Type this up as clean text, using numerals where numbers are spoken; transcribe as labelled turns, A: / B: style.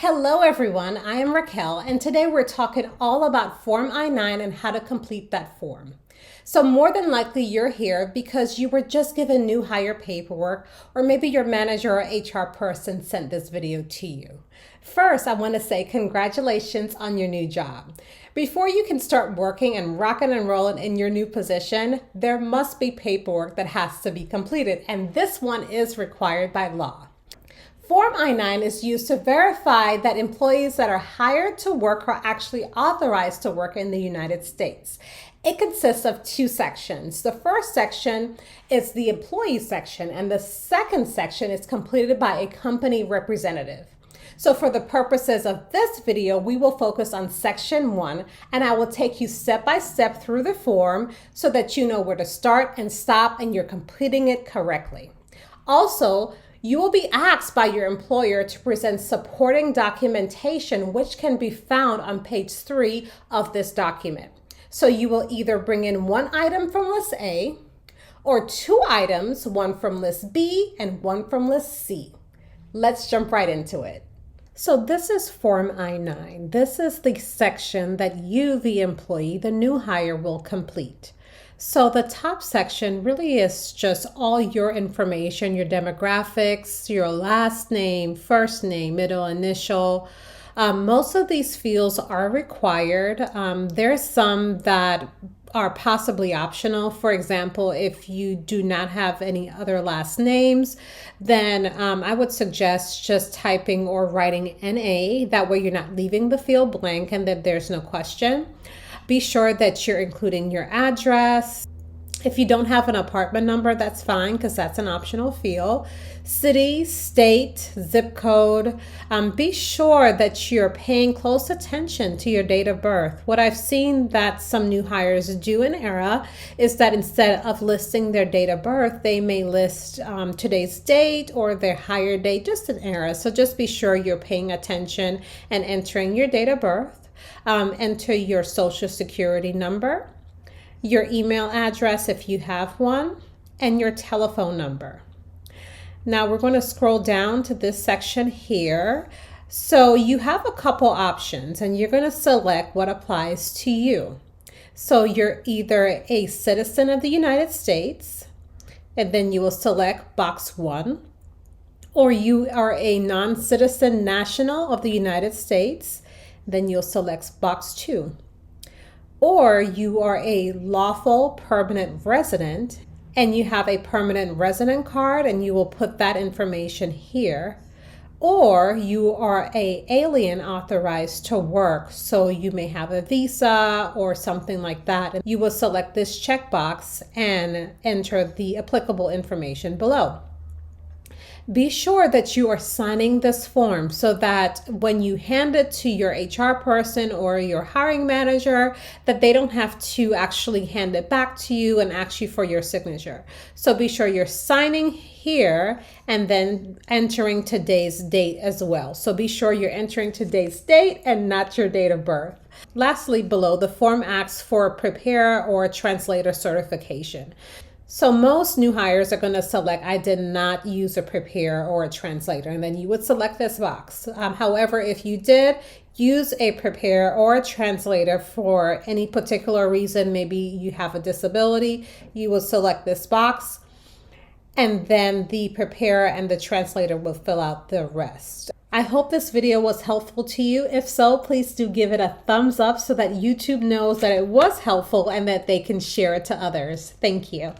A: Hello everyone, I am Raquel and today we're talking all about Form I-9 and how to complete that form. So more than likely you're here because you were just given new hire paperwork, or maybe your manager or HR person sent this video to you. First, I want to say congratulations on your new job. Before you can start working and rocking and rolling in your new position, there must be paperwork that has to be completed, and this one is required by law. Form I-9 is used to verify that employees that are hired to work are actually authorized to work in the United States. It consists of two sections. The first section is the employee section, and the second section is completed by a company representative. So for the purposes of this video, we will focus on section 1, and I will take you step by step through the form so that you know where to start and stop and you're completing it correctly. Also, you will be asked by your employer to present supporting documentation, which can be found on page 3 of this document. So you will either bring in one item from list A or two items, one from list B and one from list C. Let's jump right into it. So this is Form I-9. This is the section that you, the employee, the new hire, will complete. So the top section really is just all your information, your demographics, your last name, first name, middle initial. Most of these fields are required. There's some that are possibly optional. For example, if you do not have any other last names, then I would suggest just typing or writing NA. That way you're not leaving the field blank and that there's no question. Be sure that you're including your address. If you don't have an apartment number, that's fine because that's an optional field. City, state, zip code. Be sure that you're paying close attention to your date of birth. What I've seen that some new hires do in ERA is that instead of listing their date of birth, they may list today's date or their hire date, just an ERA. So just be sure you're paying attention and entering your date of birth. Enter your social security number, your email address if you have one, and your telephone number. Now we're going to scroll down to this section here. So you have a couple options and you're going to select what applies to you. So you're either a citizen of the United States, and then you will select box 1, or you are a non-citizen national of the United States, then you'll select box 2. Or you are a lawful permanent resident and you have a permanent resident card, and you will put that information here. Or you are an alien authorized to work, so you may have a visa or something like that. And you will select this checkbox and enter the applicable information below. Be sure that you are signing this form so that when you hand it to your HR person or your hiring manager, that they don't have to actually hand it back to you and ask you for your signature. So be sure you're signing here and then entering today's date as well. So be sure you're entering today's date and not your date of birth. Lastly, below, the form asks for a preparer or a translator certification. So most new hires are going to select, I did not use a preparer or a translator, and then you would select this box. However, if you did use a preparer or a translator for any particular reason, maybe you have a disability, you will select this box, and then the preparer and the translator will fill out the rest. I hope this video was helpful to you. If so, please do give it a thumbs up so that YouTube knows that it was helpful and that they can share it to others. Thank you.